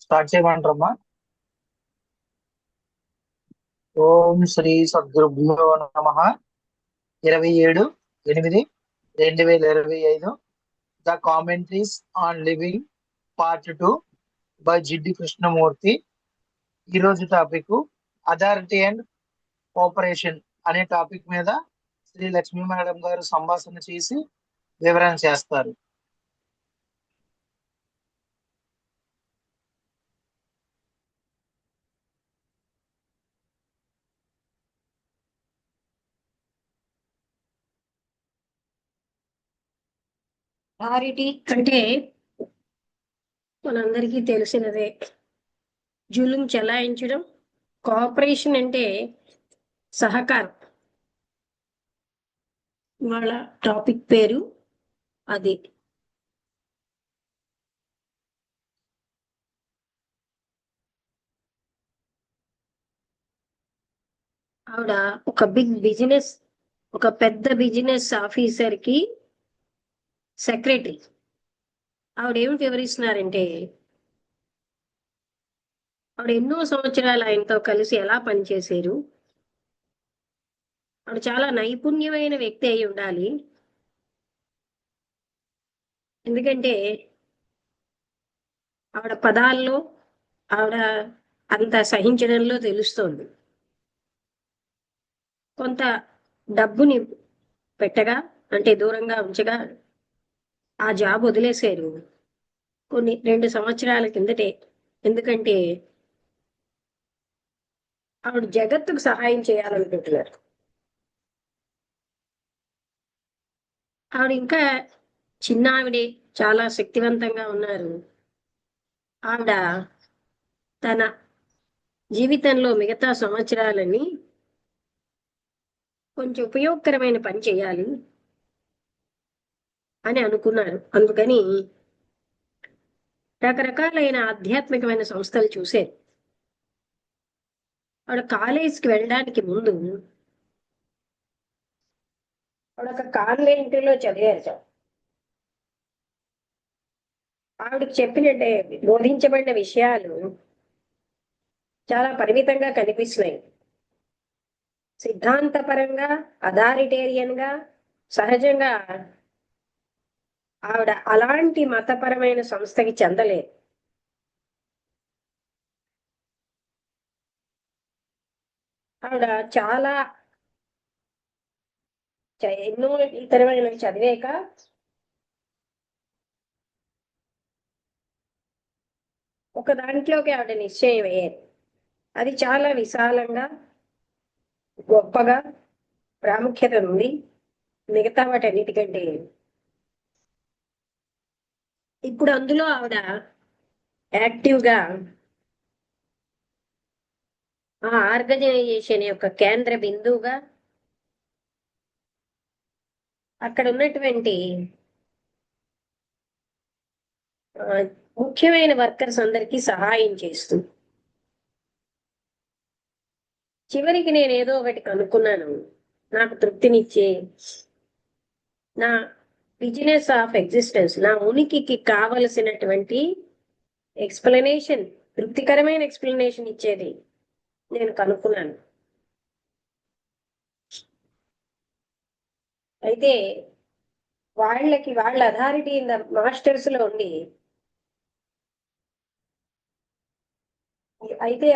Start చేయమంటారమ్మా. ఓం శ్రీ సద్గురుభ్యో నమ. 27/8/2025. The commentaries on living part 2 by Jiddu Krishnamurti. ఈరోజు టాపిక్ అథారిటీ అండ్ కోఆపరేషన్ అనే టాపిక్ మీద శ్రీ లక్ష్మీ మేడం గారు సంభాషణ చేసి వివరణ చేస్తారు. అథారిటీ అంటే మనందరికీ తెలిసినదే. జులుం చెలాయించడం. కోఆపరేషన్ అంటే సహకారం. వాళ్ళ టాపిక్ పేరు అది. ఆవిడ ఒక పెద్ద బిజినెస్ ఆఫీసర్ కి సెక్రటరీ. ఆవిడ ఏమిటి వివరిస్తున్నారంటే, ఆవిడ ఎన్నో సంవత్సరాలు ఆయనతో కలిసి ఎలా పనిచేశారు. ఆవిడ చాలా నైపుణ్యమైన వ్యక్తి అయి ఉండాలి. ఎందుకంటే ఆవిడ పదాల్లో ఆవిడ అంత సహించడంలో తెలుస్తోంది. కొంత డబ్బుని పెట్టగా, అంటే దూరంగా ఉంచగా ఆ జాబ్ వదిలేశారు 2 సంవత్సరాల కిందటే. ఎందుకంటే ఆవిడ జగత్తుకు సహాయం చేయాలనుకుంటున్నారు. ఆవిడ ఇంకా చిన్న ఆవిడే, చాలా శక్తివంతంగా ఉన్నారు. ఆవిడ తన జీవితంలో మిగతా సంవత్సరాలని కొంచెం ఉపయోగకరమైన పని చేయాలి అని అనుకున్నారు. అందుకని రకరకాలైన ఆధ్యాత్మికమైన సంస్థలు చూశారు. ఆవిడ కాలేజీకి వెళ్ళడానికి ముందు ఆవిడ ఒక కాన్వెంట్లో చదివారు. ఆవిడకి చెప్పినట్టే బోధించబడిన విషయాలు చాలా పరిమితంగా కనిపిస్తున్నాయి. సిద్ధాంతపరంగా, అథారిటేరియన్ గా, సహజంగా ఆవిడ అలాంటి మతపరమైన సంస్థకి చెందలేదు. ఆవిడ చాలా ఎన్నో ఇతరమైన చదివాక ఒక దాంట్లోకి ఆవిడ నిశ్చయం అయ్యారు. అది చాలా విశాలంగా, గొప్పగా, ప్రాముఖ్యత ఉంది మిగతా వాటన్నిటికంటే. ఇప్పుడు అందులో ఆవిడ యాక్టివ్గా ఆ ఆర్గనైజేషన్ యొక్క కేంద్ర బిందువుగా అక్కడ ఉన్నటువంటి ముఖ్యమైన వర్కర్స్ అందరికీ సహాయం చేస్తూ, చివరికి నేను ఏదో ఒకటి కనుక్కున్నాను, నాకు తృప్తినిచ్చే, నా బిజినెస్ ఆఫ్ ఎగ్జిస్టెన్స్, నా ఉనికికి కావలసినటువంటి ఎక్స్ప్లెనేషన్, తృప్తికరమైన ఎక్స్ప్లెనేషన్ ఇచ్చేది నేను కనుక్కున్నాను. అయితే వాళ్ళ అథారిటీ ఇన్ ద మాస్టర్స్ లో ఉండి, అయితే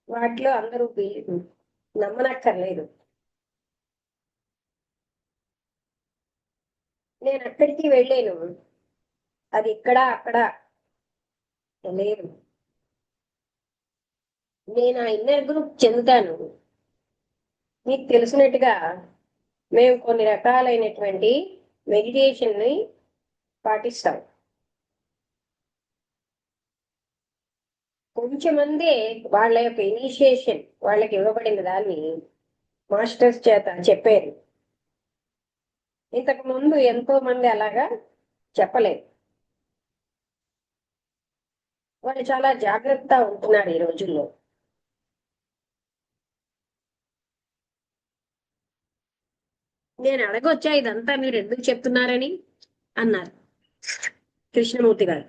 వాటిలో అందరూ నమ్మనక్కర్లేదు. నేను అక్కడికి వెళ్ళాను, అది ఇక్కడ అక్కడ లేదు. నేను ఆ ఇన్నర్ గ్రూప్ చెందుతాను. మీకు తెలిసినట్టుగా మేము కొన్ని రకాలైనటువంటి మెడిటేషన్ ని పాటిస్తాం. కొంచెమంది వాళ్ళ యొక్క ఇనిషియేషన్, వాళ్ళకి ఇవ్వబడిన దాన్ని మాస్టర్స్ చేత చెప్పారు. ఇంతకు ముందు ఎంతో మంది అలాగా చెప్పలేదు. వాళ్ళు చాలా జాగ్రత్త ఉంటున్నారు ఈ రోజుల్లో. నేను అడగొచ్చా ఇదంతా మీరు ఎందుకు చెప్తున్నారని అన్నారు కృష్ణమూర్తి గారు.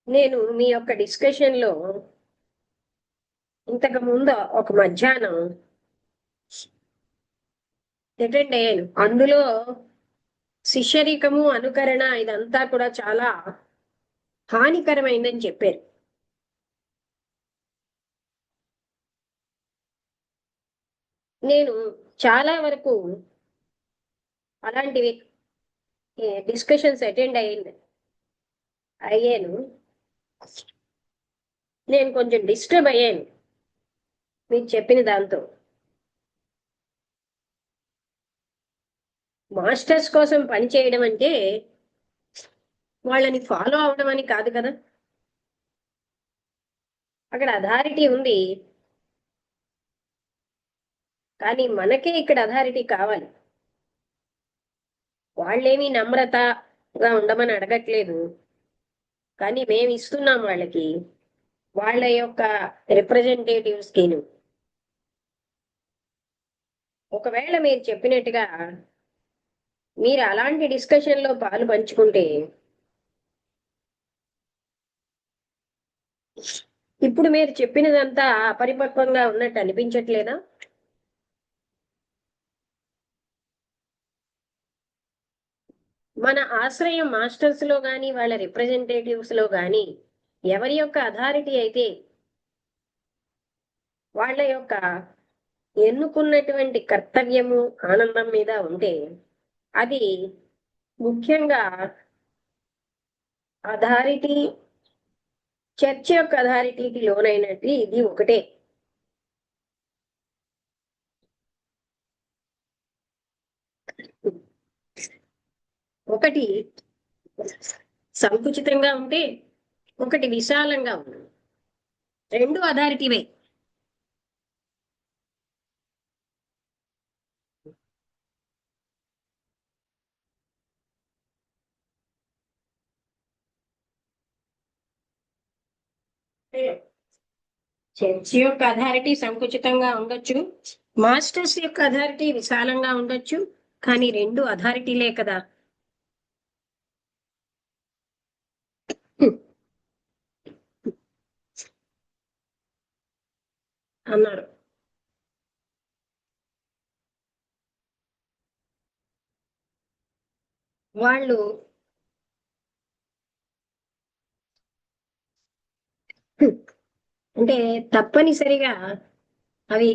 నేను మీ యొక్క డిస్కషన్ లో ఇంతకు ముందు ఒక మధ్యాహ్నం అటెండ్ అయ్యాను. అందులో శిష్యరికము అనుకరణ ఇదంతా కూడా చాలా హానికరమైందని చెప్పారు. నేను చాలా వరకు అలాంటివి డిస్కషన్స్ అయ్యాను. నేను కొంచెం డిస్టర్బ్ అయ్యాను మీరు చెప్పిన దాంతో. మాస్టర్స్ కోసం పని చేయడం అంటే వాళ్ళని ఫాలో అవడం అని కాదు కదా. అక్కడ అథారిటీ ఉంది, కానీ మనకే ఇక్కడ అథారిటీ కావాలి. వాళ్ళేమీ నమ్రతగా ఉండమని అడగట్లేదు, కానీ మేము ఇస్తున్నాం వాళ్ళకి, వాళ్ళ యొక్క రిప్రజెంటేటివ్స్ కిను. ఒకవేళ మీరు చెప్పినట్టుగా మీరు అలాంటి డిస్కషన్ లో పాలు పంచుకుంటే ఇప్పుడు మీరు చెప్పినదంతా అపరిపక్వంగా ఉన్నట్టు అనిపించట్లేదా? మన ఆశ్రయం మాస్టర్స్ లో గాని వాళ్ళ రిప్రజెంటేటివ్స్ లో గాని ఎవరి యొక్క అథారిటీ అయితే వాళ్ళ యొక్క ఎన్నుకున్నటువంటి కర్తవ్యము ఆనందం మీద ఉంటే అది ముఖ్యంగా అథారిటీ, చర్చ్ యొక్క అథారిటీకి లోనైనట్టు ఇది ఒకటే. ఒకటి సంకుచితంగా ఉంటే ఒకటి విశాలంగా ఉంది. రెండు అథారిటీవే. చర్చ్ యొక్క అథారిటీ సంకుచితంగా ఉండొచ్చు, మాస్టర్స్ యొక్క అథారిటీ విశాలంగా ఉండొచ్చు, కానీ రెండు అథారిటీలే కదా అన్నారు. వాళ్ళు అంటే తప్పనిసరిగా అవి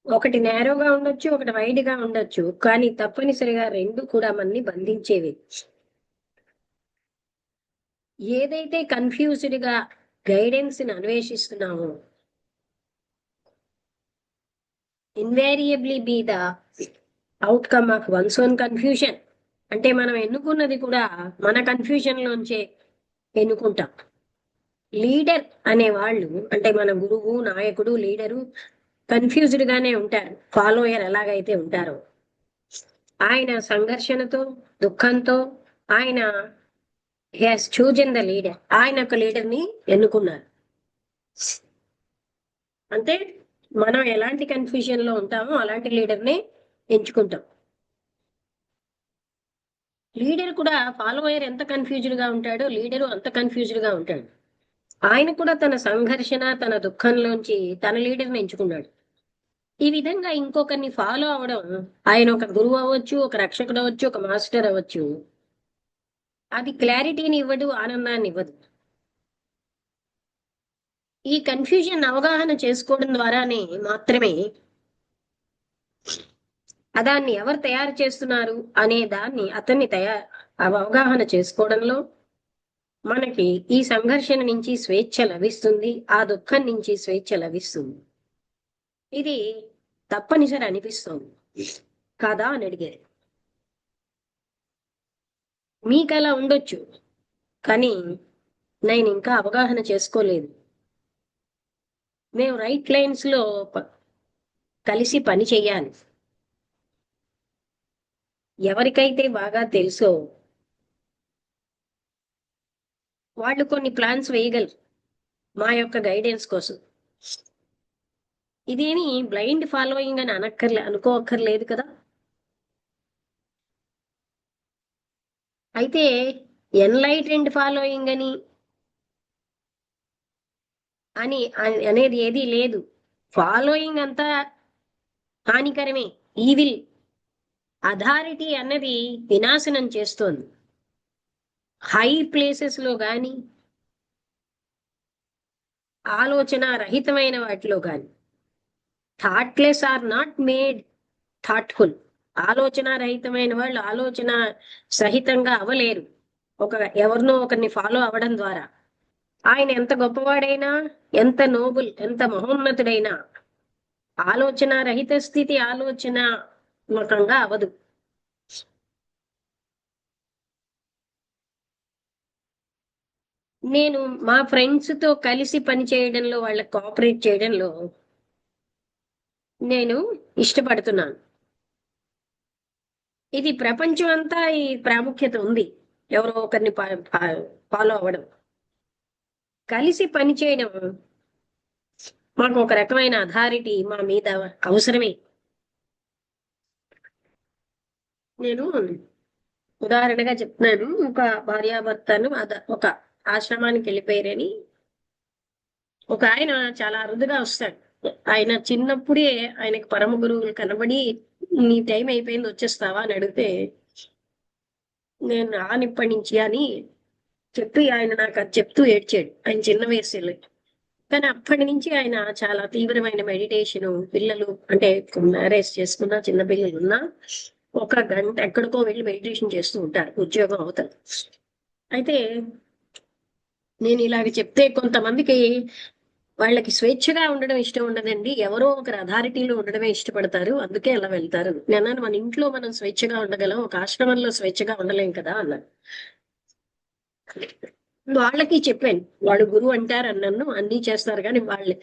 ఒకటి నేరోగా ఉండొచ్చు, ఒకటి వైడ్ గా ఉండొచ్చు, కానీ తప్పనిసరిగా రెండు కూడా మనని బంధించేవి. ఏదైతే కన్ఫ్యూజ్డ్ గా గైడెన్స్ ని అన్వేషిస్తున్నామో invariably be the outcome of one's own confusion. అంటే మనం ఎన్నుకున్నది కూడా మన కన్ఫ్యూజన్ లోంచే ఎన్నుకుంటాం. లీడర్ అనే వాళ్ళు అంటే మన గురువు, నాయకుడు, లీడరు కన్ఫ్యూజ్డ్ గానే ఉంటారు. ఫాలోయర్ ఎలాగైతే ఉంటారో ఆయన సంఘర్షణతో, దుఃఖంతో ఆయన హ్యాస్ చూజన్ ద లీడర్, ఆయన ఒక లీడర్ ని ఎన్నుకున్నారు. అంటే మనం ఎలాంటి కన్ఫ్యూజన్ లో ఉంటామో అలాంటి లీడర్ ని ఎంచుకుంటాం. లీడర్ కూడా ఫాలోయర్ ఎంత కన్ఫ్యూజ్డ్ గా ఉంటాడో లీడరు అంత కన్ఫ్యూజ్డ్ గా ఉంటాడు. ఆయన కూడా తన సంఘర్షణ, తన దుఃఖంలోంచి తన లీడర్ని ఎంచుకున్నాడు. ఈ విధంగా ఇంకొకరిని ఫాలో అవడం, ఆయన ఒక గురువు అవ్వచ్చు, ఒక రక్షకుడు అవ్వచ్చు, ఒక మాస్టర్ అవ్వచ్చు, అది క్లారిటీని ఇవ్వదు, ఆనందాన్ని ఇవ్వదు. ఈ కన్ఫ్యూజన్ అవగాహన చేసుకోవడం ద్వారానే మాత్రమే దాన్ని ఎవరు తయారు చేస్తున్నారు అనే దాన్ని అతన్ని అవగాహన చేసుకోవడంలో మనకి ఈ సంఘర్షణ నుంచి స్వేచ్ఛ లభిస్తుంది, ఆ దుఃఖం నుంచి స్వేచ్ఛ లభిస్తుంది. ఇది తప్పనిసరి అనిపిస్తోంది కాదా అని అడిగారు. మీకు అలా ఉండొచ్చు, కానీ నేను ఇంకా అవగాహన చేసుకోలేదు. మేము రైట్ లైన్స్ లో కలిసి పని చెయ్యాలి. ఎవరికైతే బాగా తెలుసో వాళ్ళు కొన్ని ప్లాన్స్ వేయగలరు మా యొక్క గైడెన్స్ కోసం. ఇదేమి బ్లైండ్ ఫాలోయింగ్ అని అనుకోక్కర్లేదు కదా. అయితే ఎన్లైటెండ్ ఫాలోయింగ్ అని అనేది ఏదీ లేదు. ఫాలోయింగ్ అంతా హానికరమే, ఈవిల్. అథారిటీ అన్నది వినాశనం చేస్తోంది. హై ప్లేసెస్ లో గాని, ఆలోచన రహితమైన వాటిలో గాని. Thoughtless are not made thoughtful. ఆలోచన రహితమైన వాళ్ళు ఆలోచన సహితంగా అవ్వలేరు ఒక ఎవరినో ఒకరిని ఫాలో అవ్వడం ద్వారా. ఆయన ఎంత గొప్పవాడైనా, ఎంత నోబుల్, ఎంత మహోన్నతుడైనా ఆలోచన రహిత స్థితి ఆలోచనాత్మకంగా అవదు. నేను మా ఫ్రెండ్స్ తో కలిసి పని చేయడంలో, వాళ్ళకి కోఆపరేట్ చేయడంలో నేను ఇష్టపడుతున్నాను. ఇది ప్రపంచం అంతా ఈ ప్రాముఖ్యత ఉంది, ఎవరో ఒకరిని ఫాలో అవ్వడం. కలిసి పని చేయడం మాకు ఒక రకమైన అథారిటీ మా మీద అవసరమే. నేను ఉదాహరణగా చెప్తున్నాను. ఒక భార్యాభర్తను ఒక ఆశ్రమానికి వెళ్ళిపోయారని. ఒక ఆయన చాలా అరుదుగా వస్తాడు. ఆయన చిన్నప్పుడే ఆయనకు పరమ గురువులు కనబడి, నీ టైం అయిపోయింది వచ్చేస్తావా అని అడిగితే, నేను రానిప్పటి నుంచి అని చెప్పి ఆయన నాకు అది చెప్తూ ఏడ్చాడు. ఆయన చిన్న వయసులో. కానీ అప్పటి నుంచి ఆయన చాలా తీవ్రమైన మెడిటేషన్, పిల్లలు అంటే మ్యారేజ్ చేసుకున్నా, చిన్న పిల్లలు ఉన్నా 1 గంట ఎక్కడికో వెళ్ళి మెడిటేషన్ చేస్తూ ఉంటారు, ఉద్యోగం అవుతారు. అయితే నేను ఇలాగ చెప్తే కొంతమందికి వాళ్ళకి స్వేచ్ఛగా ఉండడం ఇష్టం ఉండదండి, ఎవరో ఒకరు అథారిటీలో ఉండడమే ఇష్టపడతారు, అందుకే అలా వెళ్తారు. నేను మన ఇంట్లో మనం స్వేచ్ఛగా ఉండగలం, ఒక ఆశ్రమంలో స్వేచ్ఛగా ఉండలేం కదా అన్నాను. వాళ్ళకి చెప్పాను, వాళ్ళు గురువు అంటారు నన్ను, అన్ని చేస్తారు, కానీ వాళ్ళు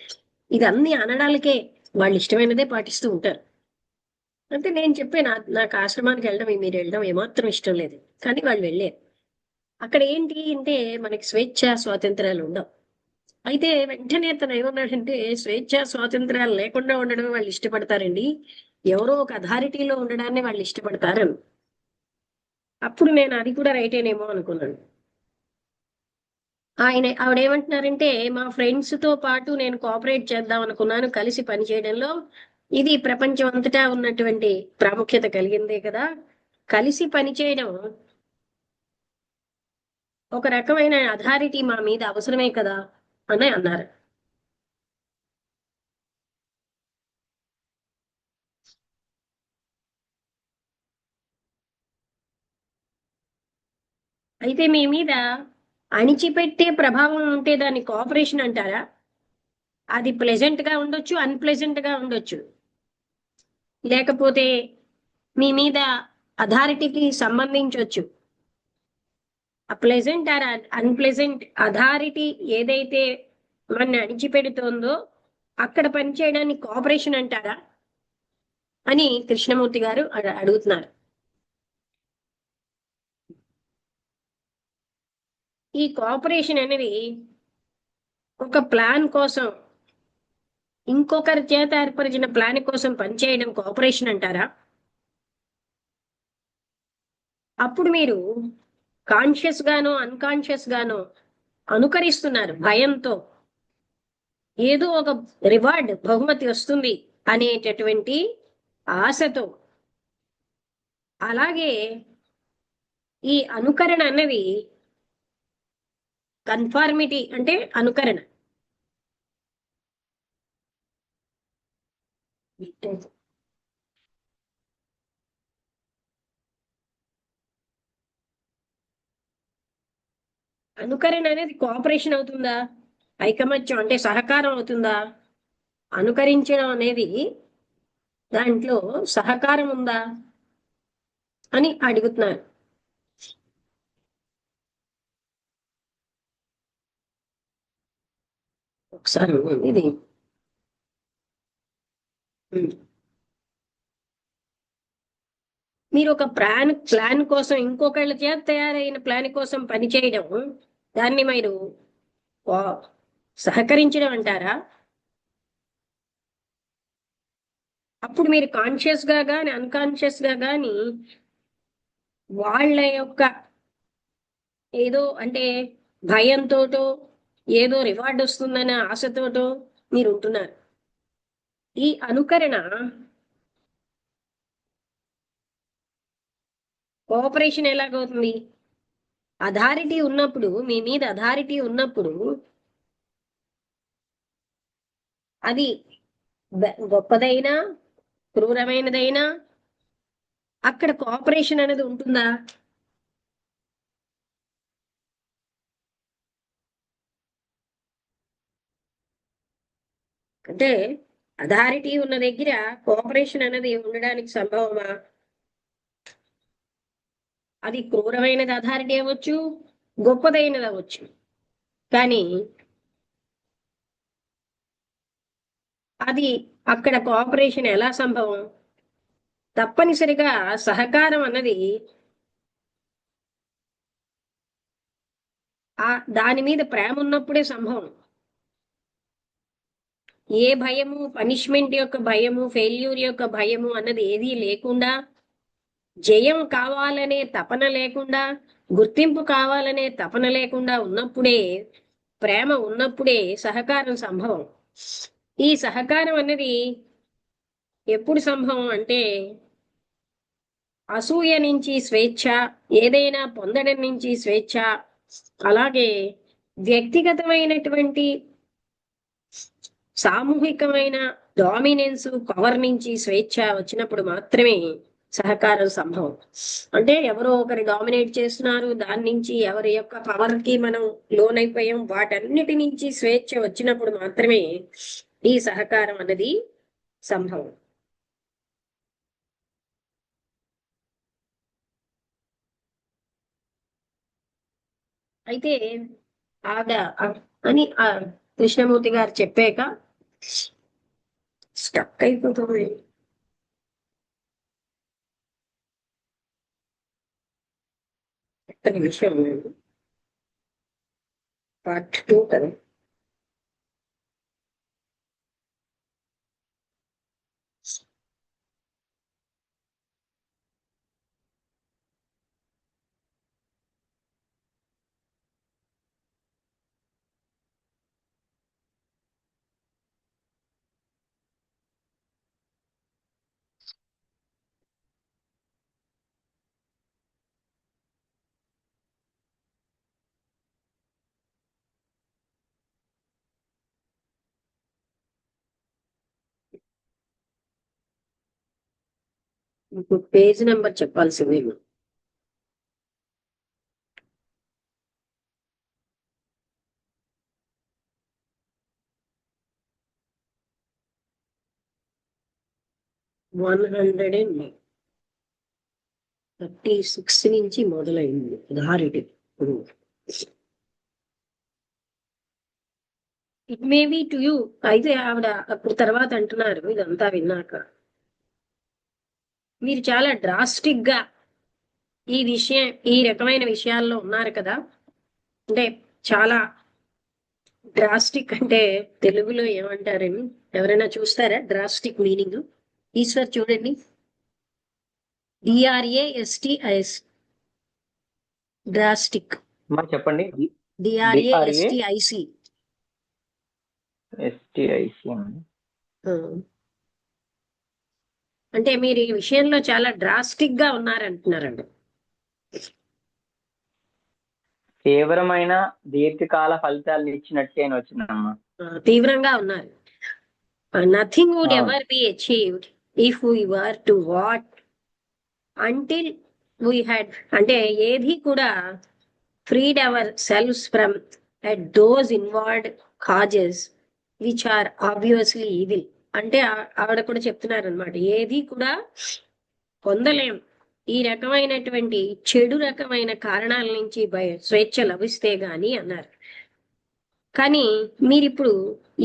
ఇది అన్ని అనడాలకే వాళ్ళు ఇష్టమైనదే పాటిస్తూ ఉంటారు. అంటే నేను చెప్పాను, నాకు ఆశ్రమానికి వెళ్ళడం, మీరు వెళ్ళడం ఏమాత్రం ఇష్టం లేదు, కానీ వాళ్ళు వెళ్ళారు. అక్కడ ఏంటి అంటే మనకి స్వేచ్ఛ స్వాతంత్రాలు ఉండవు. అయితే వెంటనే తను ఏమన్నాడంటే, స్వేచ్ఛ స్వాతంత్రాలు లేకుండా ఉండడం వాళ్ళు ఇష్టపడతారండి, ఎవరో ఒక అథారిటీలో ఉండడాన్ని వాళ్ళు ఇష్టపడతారని. అప్పుడు నేను అది కూడా రైటేనేమో అనుకున్నాను. ఆవిడేమంటున్నారంటే, మా ఫ్రెండ్స్ తో పాటు నేను కోఆపరేట్ చేద్దాం అనుకున్నాను, కలిసి పనిచేయడంలో. ఇది ప్రపంచం అంతటా ఉన్నటువంటి ప్రాముఖ్యత కలిగిందే కదా, కలిసి పనిచేయడం ఒక రకమైన అథారిటీ మా మీద అవసరమే కదా అని అన్నారు. అయితే మీ మీద అణిచిపెట్టే ప్రభావం ఉంటే దాన్ని కోఆపరేషన్ అంటారా? అది ప్లెజెంట్ గా ఉండొచ్చు, అన్ప్లెజెంట్ గా ఉండొచ్చు. లేకపోతే మీ మీద అథారిటీకి సంబంధించవచ్చు. ఆ ప్లెజెంట్ ఆర్ అన్ప్లెజెంట్ అథారిటీ ఏదైతే మన అణిచిపెడుతోందో అక్కడ పనిచేయడానికి కోఆపరేషన్ అంటారా అని కృష్ణమూర్తి గారు అడుగుతున్నారు. ఈ కోఆపరేషన్ అనేది ఒక ప్లాన్ కోసం, ఇంకొకరి చేత ఏర్పరిచిన ప్లాన్ కోసం పనిచేయడం కోఆపరేషన్ అంటారా? అప్పుడు మీరు కాన్షియస్ గానో అన్కాన్షియస్ గానో అనుకరిస్తున్నారు భయంతో, ఏదో ఒక రివార్డ్, బహుమతి వస్తుంది అనేటటువంటి ఆశతో. అలాగే ఈ అనుకరణ అన్నది, కన్ఫార్మిటీ అంటే అనుకరణ. అనుకరణ అనేది కోఆపరేషన్ అవుతుందా? ఐకమత్యం అంటే సహకారం అవుతుందా? అనుకరించడం అనేది దాంట్లో సహకారం ఉందా అని అడుగుతున్నారు. ఒకసారి ఇది ఉమ్. మీరు ఒక ప్లాన్ కోసం, ఇంకొకళ్ళ చేత తయారైన ప్లాన్ కోసం పనిచేయడం, దాన్ని మీరు సహకరించడం అంటారా? అప్పుడు మీరు కాన్షియస్ గా గాని, అన్కాన్షియస్ గా గాని వాళ్ళ యొక్క ఏదో అంటే భయంతోటో ఏదో రివార్డ్ వస్తుందనే ఆశతోటో మీరు ఉంటున్నారు. ఈ అనుకరణ కోఆపరేషన్ ఎలాగవుతుంది? అథారిటీ ఉన్నప్పుడు, మీ మీద అథారిటీ ఉన్నప్పుడు అది గొప్పదైనా క్రూరమైనదైనా అక్కడ కోఆపరేషన్ అనేది ఉంటుందా? అంటే అథారిటీ ఉన్న దగ్గర కోఆపరేషన్ అనేది ఉండడానికి సంభవమా? అది క్రూరమైనది అథారిటీ అవ్వచ్చు, గొప్పదైనది అవ్వచ్చు. కానీ అది అక్కడ కోఆపరేషన్ ఎలా సంభవం? తప్పనిసరిగా సహకారం అన్నది ఆ దాని మీద ప్రేమ ఉన్నప్పుడే సంభవం. ఏ భయము, పనిష్మెంట్ యొక్క భయము, ఫెయిల్యూర్ యొక్క భయము అన్నది ఏదీ లేకుండా, జయం కావాలనే తపన లేకుండా, గుర్తింపు కావాలనే తపన లేకుండా ఉన్నప్పుడే, ప్రేమ ఉన్నప్పుడే సహకారం సంభవం. ఈ సహకారం అన్నది ఎప్పుడు సంభవం అంటే అసూయ నుంచి స్వేచ్ఛ, ఏదైనా పొందడం నుంచి స్వేచ్ఛ, అలాగే వ్యక్తిగతమైనటువంటి సామూహికమైన డామినెన్స్, పవర్ నుంచి స్వేచ్ఛ వచ్చినప్పుడు మాత్రమే సహకారం సంభవం. అంటే ఎవరో ఒకరు డామినేట్ చేస్తున్నారు, దాని నుంచి ఎవరి యొక్క పవర్ కి మనం లోనైపోయాం, వాటన్నిటి నుంచి స్వేచ్ఛ వచ్చినప్పుడు మాత్రమే ఈ సహకారం అనేది సంభవం. అయితే ఆవిడ అని కృష్ణమూర్తి గారు చెప్పాక స్టక్ అయిపోతుంది. ఒక్క నిమిషం, పార్ట్ 2 కదా. మీకు పేజ్ నెంబర్ చెప్పాల్సిందే. 136 నుంచి మొదలైంది authority. It may be to you. అయితే ఆవిడ అప్పుడు తర్వాత అంటున్నారు, ఇదంతా విన్నాక మీరు చాలా డ్రాస్టిక్ గా ఈ రకమైన విషయాల్లో ఉన్నారు కదా. అంటే చాలా డ్రాస్టిక్ అంటే తెలుగులో ఏమంటారని ఎవరైనా చూస్తారా? డ్రాస్టిక్ మీనింగ్ ఈశ్వర్ చూడండి. DRASTIS, drastic. చెప్పండి. DRASTIC. అంటే మీరు ఈ విషయంలో చాలా డ్రాస్టిక్ గా ఉన్నారంటున్నారండి. తీవ్రమైన దీర్ఘకాల ఫలితాలు ఇచ్చినట్టే అని వచ్చిందమ్మా. తీవ్రంగా ఉన్నారు. Nothing would ever be achieved if we were to wait until we had, అంటే ఏది కూడా freed ourselves from at those involved causes which are obviously evil. అంటే ఆవిడ కూడా చెప్తున్నారు అనమాట, ఏది కూడా పొందలేం ఈ రకమైనటువంటి చెడు రకమైన కారణాల నుంచి స్వేచ్ఛ లభిస్తే గాని అన్నారు. కానీ మీరిప్పుడు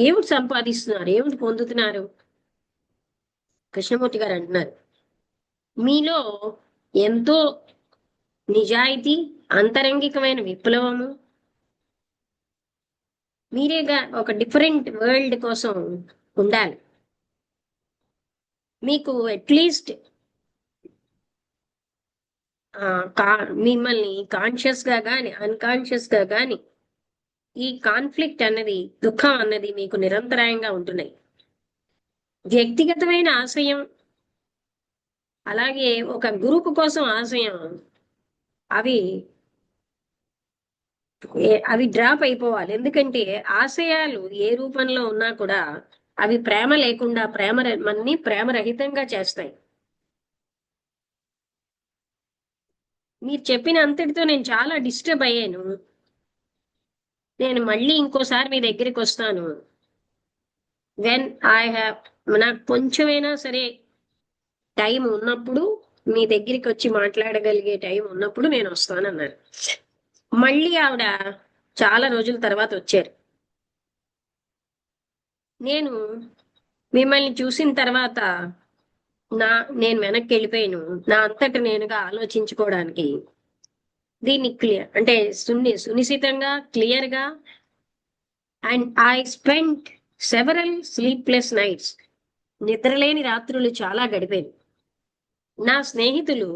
ఏమిటి సంపాదిస్తున్నారు, ఏమిటి పొందుతున్నారు? కృష్ణమూర్తి గారు అంటున్నారు, మీలో ఎంతో నిజాయితీ, అంతరంగికమైన విప్లవము, మీరేగా ఒక డిఫరెంట్ వరల్డ్ కోసం ఉండాలి. మీకు అట్లీస్ట్ మిమ్మల్ని కాన్షియస్ గా గాని అన్కాన్షియస్ గా గాని ఈ కాన్ఫ్లిక్ట్ అన్నది, దుఃఖం అన్నది మీకు నిరంతరాయంగా ఉంటున్నాయి. వ్యక్తిగతమైన ఆశయం, అలాగే ఒక గ్రూప్ కోసం ఆశయం, అవి అవి డ్రాప్ అయిపోవాలి. ఎందుకంటే ఆశయాలు ఏ రూపంలో ఉన్నా కూడా అవి ప్రేమ లేకుండా మనని ప్రేమరహితంగా చేస్తాయి. మీరు చెప్పిన అంతటితో నేను చాలా డిస్టర్బ్ అయ్యాను. నేను మళ్ళీ ఇంకోసారి మీ దగ్గరికి వస్తాను. వెన్ ఐ హ్యావ్, నాకు కొంచెమైనా సరే టైం ఉన్నప్పుడు, మీ దగ్గరికి వచ్చి మాట్లాడగలిగే టైం ఉన్నప్పుడు నేను వస్తానన్నారు. మళ్ళీ ఆవిడ చాలా రోజుల తర్వాత వచ్చారు. నేను మిమ్మల్ని చూసిన తర్వాత నేను వెనక్కి వెళ్ళిపోయాను, నా అంతట నేనుగా ఆలోచించుకోవడానికి. దీన్ని క్లియర్ అంటే సునిశ్చితంగా క్లియర్ గా. And I spend several sleepless nights, నిద్రలేని రాత్రులు చాలా గడిపాను. నా స్నేహితులు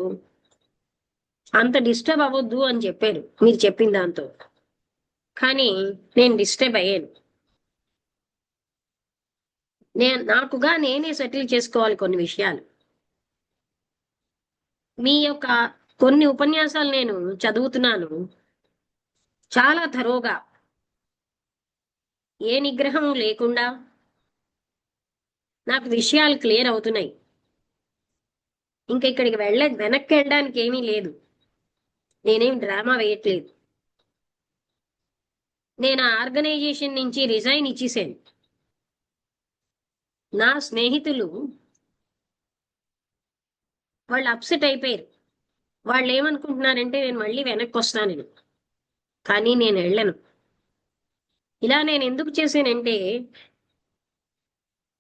అంత డిస్టర్బ్ అవ్వద్దు అని చెప్పారు మీరు చెప్పిన దాంతో, కానీ నేను డిస్టర్బ్ అయ్యాను. నాకుగా నేనే సెటిల్ చేసుకోవాలి కొన్ని విషయాలు. మీ యొక్క కొన్ని ఉపన్యాసాలు నేను చదువుతున్నాను చాలా థరోగా, ఏ నిగ్రహం లేకుండా నాకు విషయాలు క్లియర్ అవుతున్నాయి. ఇంకా ఇక్కడికి వెనక్కి వెళ్ళడానికి ఏమీ లేదు. నేనేం డ్రామా వేయట్లేదు. నేను ఆ ఆర్గనైజేషన్ నుంచి రిజైన్ ఇచ్చేసాను. నా స్నేహితులు వాళ్ళు అప్సెట్ అయిపోయారు. వాళ్ళు ఏమనుకుంటున్నారంటే నేను మళ్ళీ వెనక్కి వస్తానని, కానీ నేను వెళ్ళను. ఇలా నేను ఎందుకు చేశానంటే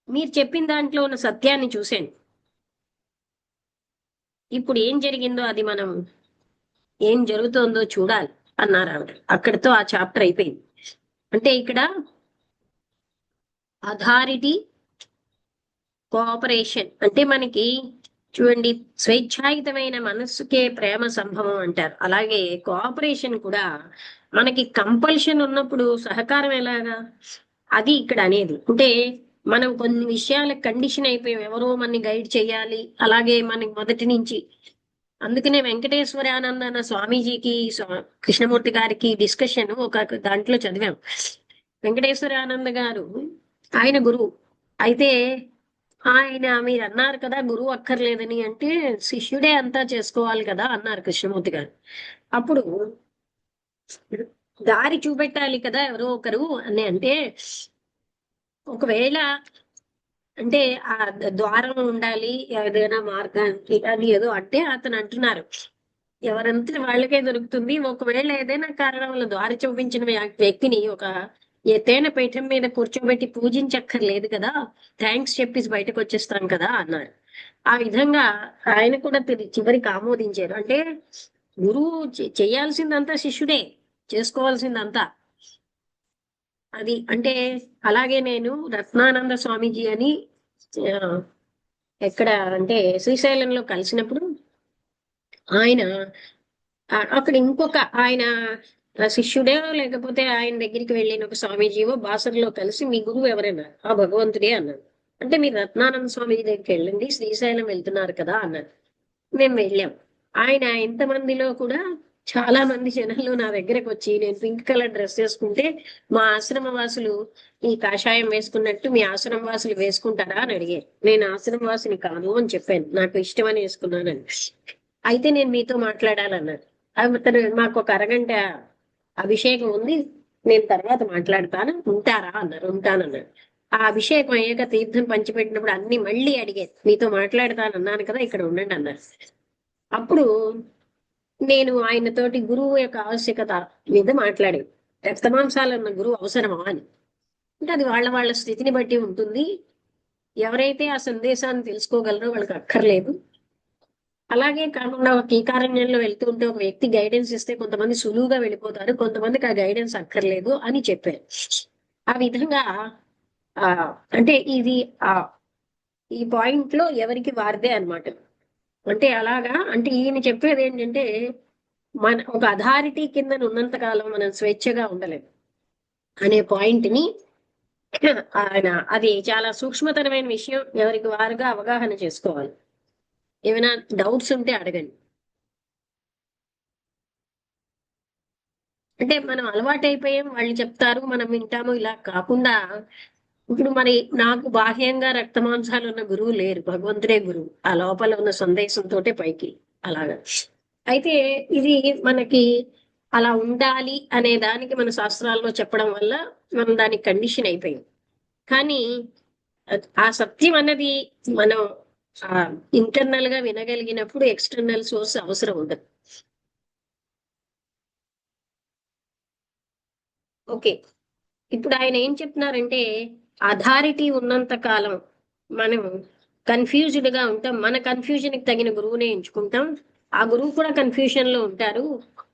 మీరు చెప్పిన దాంట్లో ఉన్న సత్యాన్ని చూశాను. ఇప్పుడు ఏం జరిగిందో అది మనం ఏం జరుగుతోందో చూడాలి అన్నారు ఆవిడ. అక్కడితో ఆ చాప్టర్ అయిపోయింది. అంటే ఇక్కడ అథారిటీ, కోఆపరేషన్ అంటే మనకి చూడండి, స్వేచ్ఛాయుతమైన మనస్సుకే ప్రేమ సంభవం అంటారు. అలాగే కోఆపరేషన్ కూడా మనకి కంపల్షన్ ఉన్నప్పుడు సహకారం ఎలాగా, అది ఇక్కడ అనేది. అంటే మనం కొన్ని విషయాలకు కండిషన్ అయిపోయాం, ఎవరో మనని గైడ్ చేయాలి, అలాగే మనకి మొదటి నుంచి. అందుకనే వెంకటేశ్వరానంద స్వామీజీకి కృష్ణమూర్తి గారికి డిస్కషన్ ఒక దాంట్లో చదివాం. వెంకటేశ్వరానంద గారు ఆయన గురువు అయితే, ఆయన మీరు అన్నారు కదా గురువు అక్కర్లేదని, అంటే శిష్యుడే అంతా చేసుకోవాలి కదా అన్నారు కృష్ణమూర్తి గారు. అప్పుడు దారి చూపెట్టాలి కదా ఎవరో ఒకరు అని అంటే, ఒకవేళ అంటే ఆ ద్వారం ఉండాలి ఏదైనా మార్గానికి అని ఏదో అంటే అతను అంటున్నారు ఎవరంతా వాళ్ళకే దొరుకుతుంది. ఒకవేళ ఏదైనా కారణం వల్ల దారి చూపించిన వ్యక్తిని ఒక ఎత్తైన పీఠం మీద కూర్చోబెట్టి పూజించక్కర్లేదు కదా, థ్యాంక్స్ చెప్పేసి బయటకు వచ్చేస్తాం కదా అన్నారు. ఆ విధంగా ఆయన కూడా చివరికి ఆమోదించారు. అంటే గురువు చేయాల్సిందంతా శిష్యుడే చేసుకోవాల్సిందంతా అది. అంటే అలాగే నేను రత్నానంద స్వామీజీ అని ఎక్కడ అంటే శ్రీశైలంలో కలిసినప్పుడు ఆయన అక్కడ ఇంకొక ఆయన శిష్యుడే లేకపోతే ఆయన దగ్గరికి వెళ్ళిన ఒక స్వామీజీవో బాసర్లో కలిసి మీ గురువు ఎవరైనా ఆ భగవంతుడే అన్నాడు. అంటే మీరు రత్నానంద స్వామీజీ దగ్గరికి వెళ్ళండి, శ్రీశైలం వెళ్తున్నారు కదా అన్నారు. మేము వెళ్ళాం. ఆయన ఇంతమందిలో కూడా చాలా మంది జనాలు నా దగ్గరకు వచ్చి నేను పింక్ కలర్ డ్రెస్ వేసుకుంటే మా ఆశ్రమ వాసులు ఈ కాషాయం వేసుకున్నట్టు మీ ఆశ్రమ వాసులు వేసుకుంటారా అని అడిగారు. నేను ఆశ్రమ వాసిని కాదు అని చెప్పాను, నాకు ఇష్టమని వేసుకున్నానని. అయితే నేను మీతో మాట్లాడాలన్నారు. అతను మాకు ఒక అరగంట అభిషేకం ఉంది, నేను తర్వాత మాట్లాడతాను, ఉంటారా అన్నారు. ఉంటానన్నారు. ఆ అభిషేకం అయ్యాక తీర్థం పంచిపెట్టినప్పుడు అన్ని మళ్ళీ అడిగారు, మీతో మాట్లాడతాను అన్నాను కదా ఇక్కడ ఉండండి అన్నారు. అప్పుడు నేను ఆయనతోటి గురువు యొక్క ఆవశ్యకత మీద మాట్లాడాను. రక్తమాంసాలన్న గురువు అవసరమా అని. అంటే అది వాళ్ళ స్థితిని బట్టి ఉంటుంది. ఎవరైతే ఆ సందేశాన్ని తెలుసుకోగలరో వాళ్ళకి అక్కర్లేదు. అలాగే కాకుండా ఒక కీకారణ్యంలో వెళ్తూ ఉంటే ఒక వ్యక్తి గైడెన్స్ ఇస్తే కొంతమంది సులువుగా వెళ్ళిపోతారు, కొంతమందికి ఆ గైడెన్స్ అక్కర్లేదు అని చెప్పారు. ఆ విధంగా అంటే ఇది ఈ పాయింట్ లో ఎవరికి వారిదే అనమాట. అంటే అలాగా, అంటే ఈయన చెప్పేది ఏంటంటే మన ఒక అథారిటీ కింద ఉన్నంత కాలం మనం స్వేచ్ఛగా ఉండలేం అనే పాయింట్ ని ఆయన, అది చాలా సూక్ష్మతరమైన విషయం, ఎవరికి వారుగా అవగాహన చేసుకోవాలి. ఏమైనా డౌట్స్ ఉంటే అడగండి. అంటే మనం అలవాటు అయిపోయాం, వాళ్ళు చెప్తారు మనం వింటాము, ఇలా కాకుండా ఇప్పుడు మరి నాకు బాహ్యంగా రక్తమాంసాలు ఉన్న గురువు లేరు, భగవంతుడే గురువు, ఆ లోపల ఉన్న సందేశంతో పైకి అలాగా. అయితే ఇది మనకి అలా ఉండాలి అనే దానికి మన శాస్త్రాల్లో చెప్పడం వల్ల మనం దానికి కండిషన్ అయిపోయాం. కానీ ఆ సత్యం అన్నది మనం ఇంటర్నల్ గా వినగలిగినప్పుడు ఎక్స్టర్నల్ సోర్స్ అవసరం ఉండదు. ఓకే, ఇప్పుడు ఆయన ఏం చెప్తున్నారంటే అథారిటీ ఉన్నంత కాలం మనం కన్ఫ్యూజ్డ్ గా ఉంటాం, మన కన్ఫ్యూజన్ కి తగిన గురువునే ఎంచుకుంటాం, ఆ గురువు కూడా కన్ఫ్యూజన్ లో ఉంటారు,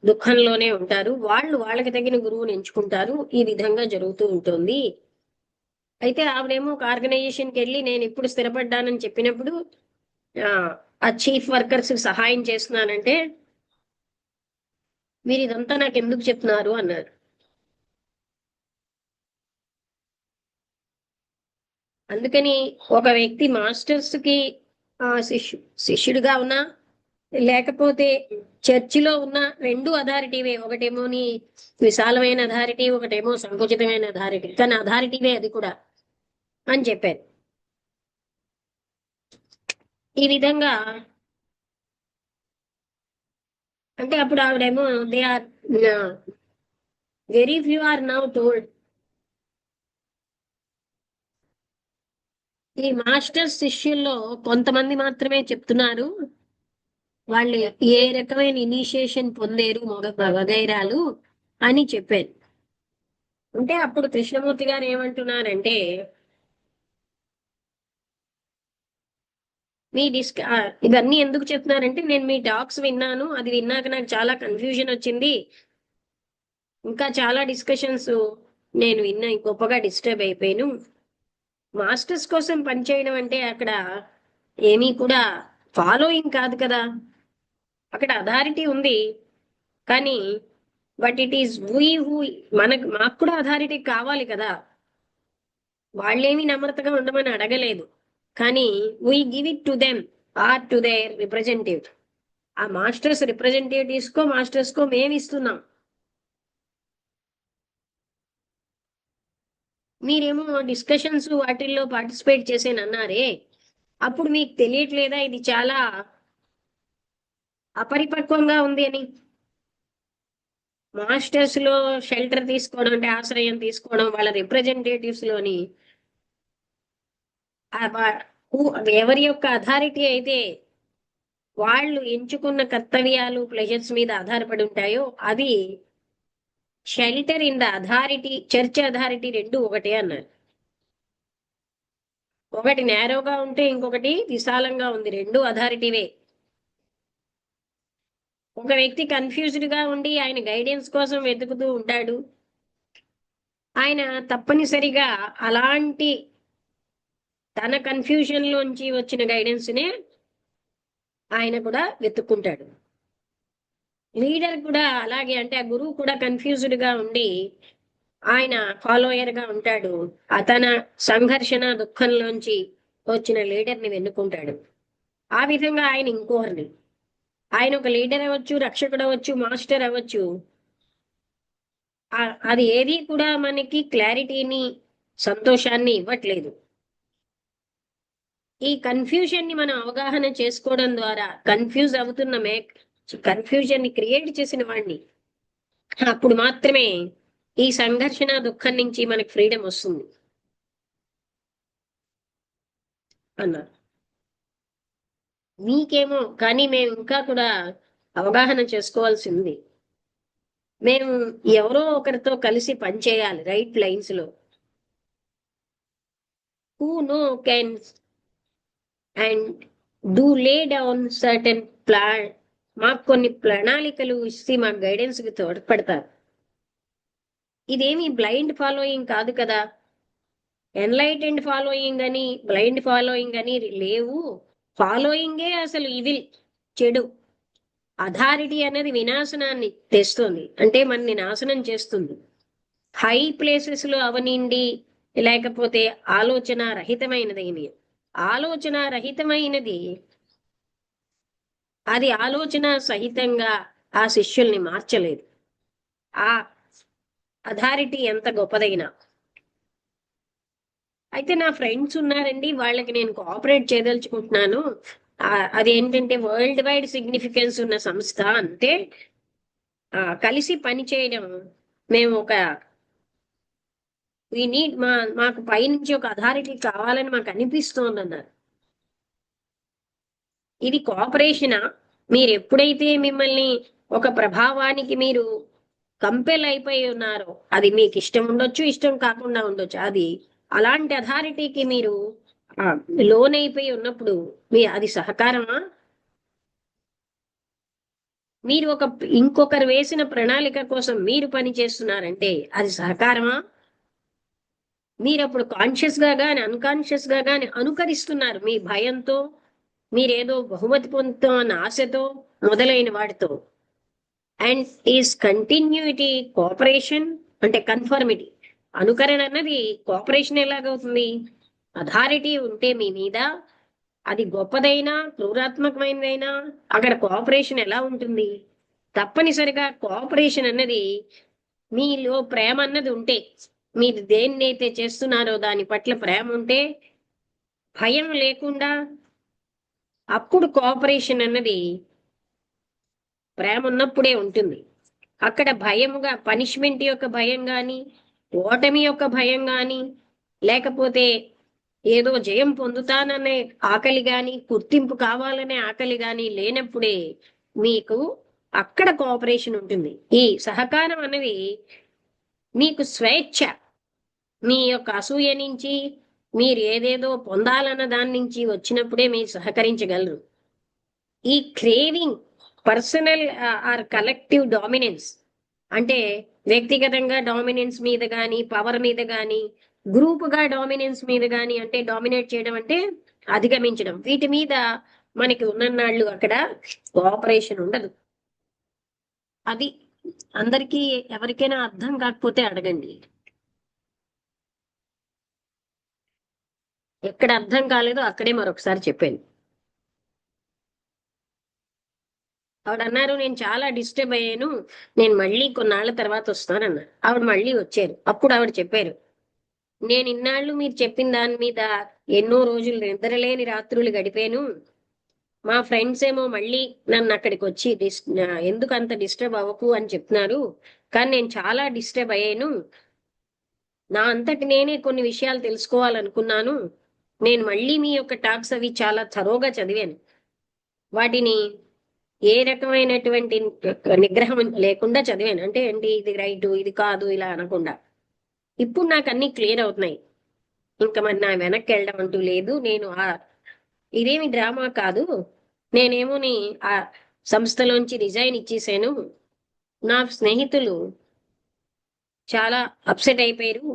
దుఃఖంలోనే ఉంటారు, వాళ్ళు వాళ్ళకి తగిన గురువుని ఎంచుకుంటారు, ఈ విధంగా జరుగుతూ ఉంటుంది. అయితే ఆవిడేమో ఒక ఆర్గనైజేషన్కి వెళ్ళి నేను ఇప్పుడు స్థిరపడ్డానని చెప్పినప్పుడు ఆ చీఫ్ వర్కర్స్ సహాయం చేస్తున్నానంటే మీరు ఇదంతా నాకు ఎందుకు చెప్తున్నారు అన్నారు. అందుకని ఒక వ్యక్తి మాస్టర్స్ కి శిష్యుడిగా ఉన్నా లేకపోతే చర్చిలో ఉన్న రెండు అథారిటీవే, ఒకటేమోని విశాలమైన అథారిటీ, ఒకటేమో సంకుచితమైన అథారిటీ, కానీ అథారిటీవే అది కూడా అని చెప్పారు. ఈ విధంగా అంటే అప్పుడు ఆవిడేమో they are very few are now told, ఈ మాస్టర్స్ శిష్యుల్లో కొంతమంది మాత్రమే చెప్తున్నారు వాళ్ళు ఏ రకమైన ఇనిషియేషన్ పొందేరు వగైరాలు అని చెప్పారు. అంటే అప్పుడు కృష్ణమూర్తి గారు ఏమంటున్నారంటే మీ ఇవన్నీ ఎందుకు చెప్తున్నారంటే నేను మీ టాక్స్ విన్నాను, అది విన్నాక నాకు చాలా కన్ఫ్యూజన్ వచ్చింది, ఇంకా చాలా డిస్కషన్స్ నేను విన్నా, గొప్పగా డిస్టర్బ్ అయిపోయాను. మాస్టర్స్ కోసం పనిచేయడం అంటే అక్కడ ఏమీ కూడా ఫాలోయింగ్ కాదు కదా, అక్కడ అథారిటీ ఉంది, కానీ బట్ ఇట్ ఈస్ హూ మాకు కూడా అథారిటీ కావాలి కదా, వాళ్ళేమీ నమ్రతగా ఉండమని అడగలేదు, కానీ we give it to them or to their representative. ఆ మాస్టర్స్ రిప్రజెంటేటివ్స్ కో మాస్టర్స్ కో మేము ఇస్తున్నాం, మీరేమో డిస్కషన్స్ వాటిల్లో పార్టిసిపేట్ చేసేనన్నారే, అప్పుడు మీకు తెలియట్లేదా ఇది చాలా అపరిపక్వంగా ఉంది అని. మాస్టర్స్ లో షెల్టర్ తీసుకోవడం అంటే ఆశ్రయం తీసుకోవడం, వాళ్ళ రిప్రజెంటేటివ్స్ లోని ఎవరి యొక్క అథారిటీ అయితే వాళ్ళు ఎంచుకున్న కర్తవ్యాలు ప్లెజర్స్ మీద ఆధారపడి ఉంటాయో అది shelter in the authority, church authority రెండు ఒకటే అన్నారు. ఒకటి నేరోగా ఉంటే ఇంకొకటి విశాలంగా ఉంది, రెండు అథారిటీవే. ఒక వ్యక్తి కన్ఫ్యూజ్డ్ గా ఉండి ఆయన గైడెన్స్ కోసం వెతుకుతూ ఉంటాడు, ఆయన తప్పనిసరిగా అలాంటి తన కన్ఫ్యూజన్ లోంచి వచ్చిన గైడెన్స్ నే ఆయన కూడా వెతుక్కుంటాడు. లీడర్ కూడా అలాగే, అంటే ఆ గురువు కూడా కన్ఫ్యూజ్డ్ గా ఉండి ఆయన ఫాలోయర్ గా ఉంటాడు, తన సంఘర్షణ దుఃఖంలోంచి వచ్చిన లీడర్ ని వెన్నుకుంటాడు. ఆ విధంగా ఆయన ఇంకోరిని, ఆయన ఒక లీడర్ అవ్వచ్చు, రక్షకుడు అవ్వచ్చు, మాస్టర్ అవ్వచ్చు, అది ఏది కూడా మనకి క్లారిటీని సంతోషాన్ని ఇవ్వట్లేదు. ఈ కన్ఫ్యూజన్ ని మనం అవగాహన చేసుకోవడం ద్వారా కన్ఫ్యూజ్ అవుతున్న కన్ఫ్యూజన్ ని క్రియేట్ చేసిన వాడిని, అప్పుడు మాత్రమే ఈ సంఘర్షణ దుఃఖం నుంచి మనకి ఫ్రీడమ్ వస్తుంది అన్నారు. మీకేమో కానీ మేము ఇంకా కూడా అవగాహన చేసుకోవాల్సి ఉంది, మేము ఎవరో ఒకరితో కలిసి పనిచేయాలి రైట్ లైన్స్ లో, who know can and do lay down certain plan, మాకు కొన్ని ప్రణాళికలు ఇస్తే మాకు గైడెన్స్ కి తోడ్పడతారు. ఇదేమి బ్లైండ్ ఫాలోయింగ్ కాదు కదా, ఎన్లైటెండ్ ఫాలోయింగ్ అని బ్లైండ్ ఫాలోయింగ్ అని లేవు, ఫాలోయింగే అసలు ఇవిల్ చెడు. అథారిటీ అనేది వినాశనాన్ని తెస్తుంది, అంటే మనని నాశనం చేస్తుంది. హై ప్లేసెస్ లో అవనిండి, లేకపోతే ఆలోచన రహితమైనది. ఆలోచన రహితమైనది అది ఆలోచన సహితంగా ఆ శిష్యుల్ని మార్చలేదు. ఆ అథారిటీ ఎంత గొప్పదైనా. అయితే నా ఫ్రెండ్స్ ఉన్నారండి, వాళ్ళకి నేను కోఆపరేట్ చేయదలుచుకుంటున్నాను. అదేంటంటే వరల్డ్ వైడ్ సిగ్నిఫికెన్స్ ఉన్న సంస్థ. అంటే కలిసి పని చేయడం. మేము ఒక మాకు పైనుంచి ఒక అథారిటీ కావాలని మాకు అనిపిస్తోంది అన్నారు. ఇది కోఆపరేషనా? మీరు ఎప్పుడైతే మిమ్మల్ని ఒక ప్రభావానికి మీరు కంపెల్ అయిపోయి ఉన్నారో, అది మీకు ఇష్టం ఉండొచ్చు, ఇష్టం కాకుండా ఉండొచ్చు, అది అలాంటి అథారిటీకి మీరు లోన్ అయిపోయి ఉన్నప్పుడు అది సహకారమా? మీరు ఇంకొకరు వేసిన ప్రణాళిక కోసం మీరు పని చేస్తున్నారంటే అది సహకారమా? మీరు అప్పుడు కాన్షియస్ గా గాని అన్కాన్షియస్ గా గాని అనుకరిస్తున్నారు, మీ భయంతో, మీరేదో బహుమతి పొందుతాం అన్న ఆశతో, మొదలైన వాటితో. అండ్ ఈస్ కంటిన్యూటీ కోఆపరేషన్ అంటే కన్ఫర్మిటీ. అనుకరణ అన్నది కోఆపరేషన్ ఎలాగవుతుంది? అథారిటీ ఉంటే మీ మీద, అది గొప్పదైనా క్రూరాత్మకమైనదైనా, అక్కడ కోఆపరేషన్ ఎలా ఉంటుంది? తప్పనిసరిగా కోఆపరేషన్ అన్నది, మీలో ప్రేమ అన్నది ఉంటే, మీరు దేన్నైతే చేస్తున్నారో దాని పట్ల ప్రేమ ఉంటే, భయం లేకుండా, అప్పుడు కోఆపరేషన్ అన్నది ప్రేమ ఉన్నప్పుడే ఉంటుంది. అక్కడ భయముగా, పనిష్మెంట్ యొక్క భయం గాని, ఓటమి యొక్క భయం గాని, లేకపోతే ఏదో జయం పొందుతాననే ఆకలి గాని, గుర్తింపు కావాలనే ఆకలి గాని లేనప్పుడే మీకు అక్కడ కోఆపరేషన్ ఉంటుంది. ఈ సహకారం అనేది మీకు స్వేచ్ఛ. మీ యొక్క అసూయ నుంచి, మీరు ఏదేదో పొందాలన్న దాని నుంచి వచ్చినప్పుడే మీరు సహకరించగలరు. ఈ craving personal or collective dominance, అంటే వ్యక్తిగతంగా డామినెన్స్ మీద కానీ, పవర్ మీద కానీ, గ్రూప్ గా డామినెన్స్ మీద కానీ, అంటే డామినేట్ చేయడం అంటే అధిగమించడం, వీటి మీద మనకి ఉన్ననాళ్ళు అక్కడ కోఆపరేషన్ ఉండదు. అది అందరికీ ఎవరికైనా అర్థం కాకపోతే అడగండి. ఎక్కడ అర్థం కాలేదో అక్కడే మరొకసారి చెప్పాను. ఆవిడ అన్నారు, నేను చాలా డిస్టర్బ్ అయ్యాను, నేను మళ్ళీ కొన్నాళ్ళ తర్వాత వస్తానన్నారు. ఆవిడ మళ్ళీ వచ్చారు. అప్పుడు ఆవిడ చెప్పారు, నేను ఇన్నాళ్ళు మీరు చెప్పిన దాని మీద ఎన్నో రోజులు నిద్రలేని రాత్రులు గడిపాను. మా ఫ్రెండ్స్ ఏమో మళ్ళీ నన్ను అక్కడికి వచ్చి ఎందుకు అంత డిస్టర్బ్ అవ్వకు అని చెప్తున్నారు, కానీ నేను చాలా డిస్టర్బ్ అయ్యాను. నా అంతటి నేనే కొన్ని విషయాలు తెలుసుకోవాలనుకున్నాను. నేను మళ్ళీ మీ యొక్క టాక్స్ అవి చాలా థరోగా చదివాను. వాటిని ఏ రకమైనటువంటి నిగ్రహం లేకుండా చదివాను. అంటే ఏంటి, ఇది రైట్, ఇది కాదు, ఇలా అనకుండా. ఇప్పుడు నాకు అన్ని క్లియర్ అవుతున్నాయి. ఇంకా మరి నా వెనక్కి వెళ్ళడం అంటూ లేదు. నేను ఇదేమి డ్రామా కాదు, నేనేమోని ఆ సంస్థలోంచి రిజైన్ ఇచ్చేసాను. నా స్నేహితులు చాలా అప్సెట్ అయిపోయారు,